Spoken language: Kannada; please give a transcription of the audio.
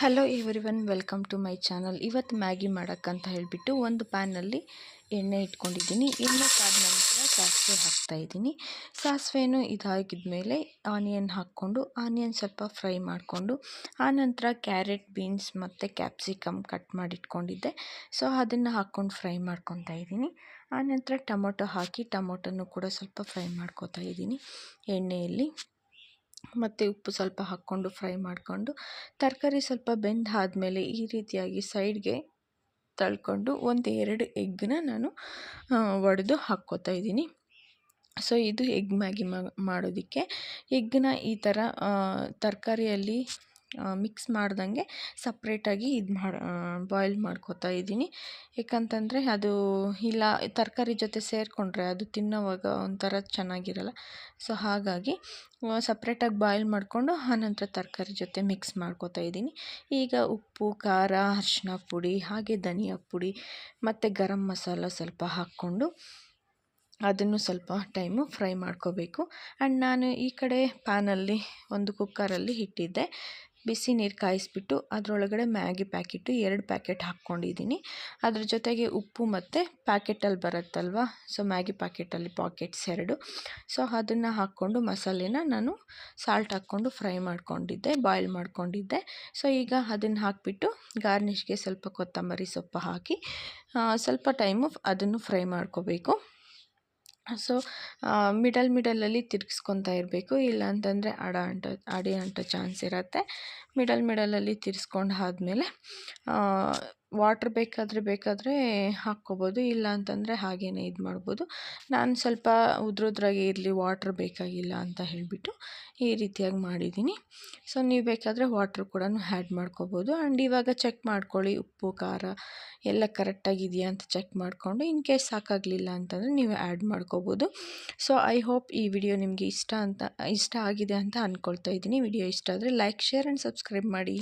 Hello everyone, welcome to my channel. ಇವತ್ತು ಮ್ಯಾಗಿ ಮಾಡೋಕ್ಕಂತ ಹೇಳಿಬಿಟ್ಟು ಒಂದು ಪ್ಯಾನಲ್ಲಿ ಎಣ್ಣೆ ಇಟ್ಕೊಂಡಿದ್ದೀನಿ. ಎಣ್ಣೆ ಕಾದ ನಂತರ ಸಾಸಿವೆ ಹಾಕ್ತಾಯಿದ್ದೀನಿ. ಸಾಸಿವೆನೂ ಇದಾಗಿದ್ಮೇಲೆ ಆನಿಯನ್ ಹಾಕ್ಕೊಂಡು ಆನಿಯನ್ ಸ್ವಲ್ಪ ಫ್ರೈ ಮಾಡಿಕೊಂಡು ಆನಂತರ ಕ್ಯಾರೆಟ್, ಬೀನ್ಸ್ ಮತ್ತು ಕ್ಯಾಪ್ಸಿಕಮ್ ಕಟ್ ಮಾಡಿಟ್ಕೊಂಡಿದ್ದೆ. ಸೊ ಅದನ್ನು ಹಾಕ್ಕೊಂಡು ಫ್ರೈ ಮಾಡ್ಕೊತಾ ಇದ್ದೀನಿ. ಆನಂತರ ಟೊಮೊಟೊ ಹಾಕಿ ಟೊಮೊಟೊನೂ ಕೂಡ ಸ್ವಲ್ಪ ಫ್ರೈ ಮಾಡ್ಕೊತಾ ಇದ್ದೀನಿ ಎಣ್ಣೆಯಲ್ಲಿ. ಮತ್ತು ಉಪ್ಪು ಸ್ವಲ್ಪ ಹಾಕ್ಕೊಂಡು ಫ್ರೈ ಮಾಡಿಕೊಂಡು ತರಕಾರಿ ಸ್ವಲ್ಪ ಬೆಂದಾದಮೇಲೆ ಈ ರೀತಿಯಾಗಿ ಸೈಡ್ಗೆ ತಳ್ಕೊಂಡು 1-2 ಎಗ್ಗನ್ನ ನಾನು ಒಡೆದು ಹಾಕ್ಕೋತಾ ಇದ್ದೀನಿ. ಸೊ ಇದು ಎಗ್ ಮ್ಯಾಗಿ ಮಾಡೋದಕ್ಕೆ ಎಗ್ಗನ್ನ ಈ ಥರ ತರಕಾರಿಯಲ್ಲಿ ಮಿಕ್ಸ್ ಮಾಡ್ದಂಗೆ ಸಪ್ರೇಟಾಗಿ ಬಾಯ್ಲ್ ಮಾಡ್ಕೋತಾ ಇದ್ದೀನಿ. ಏಕಂತಂದರೆ ಅದು ಇಲ್ಲ ತರಕಾರಿ ಜೊತೆ ಸೇರಿಕೊಂಡ್ರೆ ಅದು ತಿನ್ನೋವಾಗ ಒಂಥರ ಚೆನ್ನಾಗಿರಲ್ಲ. ಸೊ ಹಾಗಾಗಿ ಸಪ್ರೇಟಾಗಿ ಬಾಯ್ಲ್ ಮಾಡಿಕೊಂಡು ಆನಂತರ ತರಕಾರಿ ಜೊತೆ ಮಿಕ್ಸ್ ಮಾಡ್ಕೋತಾ ಇದ್ದೀನಿ. ಈಗ ಉಪ್ಪು, ಖಾರ, ಅರಿಶಿನ ಪುಡಿ, ಹಾಗೆ ಧನಿಯಾ ಪುಡಿ ಮತ್ತು ಗರಂ ಮಸಾಲ ಸ್ವಲ್ಪ ಹಾಕ್ಕೊಂಡು ಅದನ್ನು ಸ್ವಲ್ಪ ಟೈಮು ಫ್ರೈ ಮಾಡ್ಕೋಬೇಕು. ಆ್ಯಂಡ್ ನಾನು ಈ ಕಡೆ ಪ್ಯಾನಲ್ಲಿ ಒಂದು ಕುಕ್ಕರಲ್ಲಿ ಇಟ್ಟಿದ್ದೆ. ಬಿಸಿ ನೀರು ಕಾಯಿಸ್ಬಿಟ್ಟು ಅದರೊಳಗಡೆ ಮ್ಯಾಗಿ ಪ್ಯಾಕೆಟು 2 ಪ್ಯಾಕೆಟ್ ಹಾಕ್ಕೊಂಡಿದ್ದೀನಿ. ಅದ್ರ ಜೊತೆಗೆ ಉಪ್ಪು ಮತ್ತು ಪ್ಯಾಕೆಟಲ್ಲಿ ಬರುತ್ತಲ್ವ, ಸೊ ಮ್ಯಾಗಿ ಪ್ಯಾಕೆಟಲ್ಲಿ ಪಾಕೆಟ್ಸ್ 2. ಸೊ ಅದನ್ನು ಹಾಕ್ಕೊಂಡು ಮಸಾಲೆನ ನಾನು ಸಾಲ್ಟ್ ಹಾಕ್ಕೊಂಡು ಫ್ರೈ ಮಾಡ್ಕೊಂಡಿದ್ದೆ, ಬಾಯ್ಲ್ ಮಾಡ್ಕೊಂಡಿದ್ದೆ. ಸೊ ಈಗ ಅದನ್ನು ಹಾಕಿಬಿಟ್ಟು ಗಾರ್ನಿಷ್ಗೆ ಸ್ವಲ್ಪ ಕೊತ್ತಂಬರಿ ಸೊಪ್ಪು ಹಾಕಿ ಸ್ವಲ್ಪ ಟೈಮು ಅದನ್ನು ಫ್ರೈ ಮಾಡ್ಕೋಬೇಕು. ಸೊ ಮಿಡಲಲ್ಲಿ ತಿರ್ಗಿಸ್ಕೊತಾ ಇರಬೇಕು, ಇಲ್ಲ ಅಂತಂದರೆ ಅಡಿ ಅಂಟೋ ಚಾನ್ಸ್ ಇರುತ್ತೆ. ಮಿಡಲಲ್ಲಿ ತಿರ್ಸ್ಕೊಂಡು ಆದಮೇಲೆ ವಾಟ್ರ್ ಬೇಕಾದರೆ ಹಾಕ್ಕೋಬೋದು, ಇಲ್ಲ ಅಂತಂದರೆ ಹಾಗೇ ಇದು ಮಾಡ್ಬೋದು. ನಾನು ಸ್ವಲ್ಪ ಉದ್ರುದ್ರಾಗಿ ಇರಲಿ, ವಾಟ್ರ್ ಬೇಕಾಗಿಲ್ಲ ಅಂತ ಹೇಳಿಬಿಟ್ಟು ಈ ರೀತಿಯಾಗಿ ಮಾಡಿದ್ದೀನಿ. ಸೊ ನೀವು ಬೇಕಾದರೆ ವಾಟ್ರ್ ಕೂಡ ಆ್ಯಡ್ ಮಾಡ್ಕೋಬೋದು. ಆ್ಯಂಡ್ ಇವಾಗ ಚೆಕ್ ಮಾಡ್ಕೊಳ್ಳಿ, ಉಪ್ಪು, ಖಾರ ಎಲ್ಲ ಕರೆಕ್ಟಾಗಿದೆಯಾ ಅಂತ ಚೆಕ್ ಮಾಡಿಕೊಂಡು ಇನ್ ಕೇಸ್ ಸಾಕಾಗಲಿಲ್ಲ ಅಂತಂದರೆ ನೀವು ಆ್ಯಡ್ ಮಾಡ್ಕೋಬೋದು. ಸೊ ಐ ಹೋಪ್ ಈ ವಿಡಿಯೋ ನಿಮಗೆ ಇಷ್ಟ ಆಗಿದೆ ಅಂತ ಅಂದ್ಕೊಳ್ತಾ ಇದ್ದೀನಿ. ವಿಡಿಯೋ ಇಷ್ಟ ಆದರೆ ಲೈಕ್, ಶೇರ್ ಆ್ಯಂಡ್ ಸಬ್ಸ್ಕ್ರೈಬ್ ಮಾಡಿ.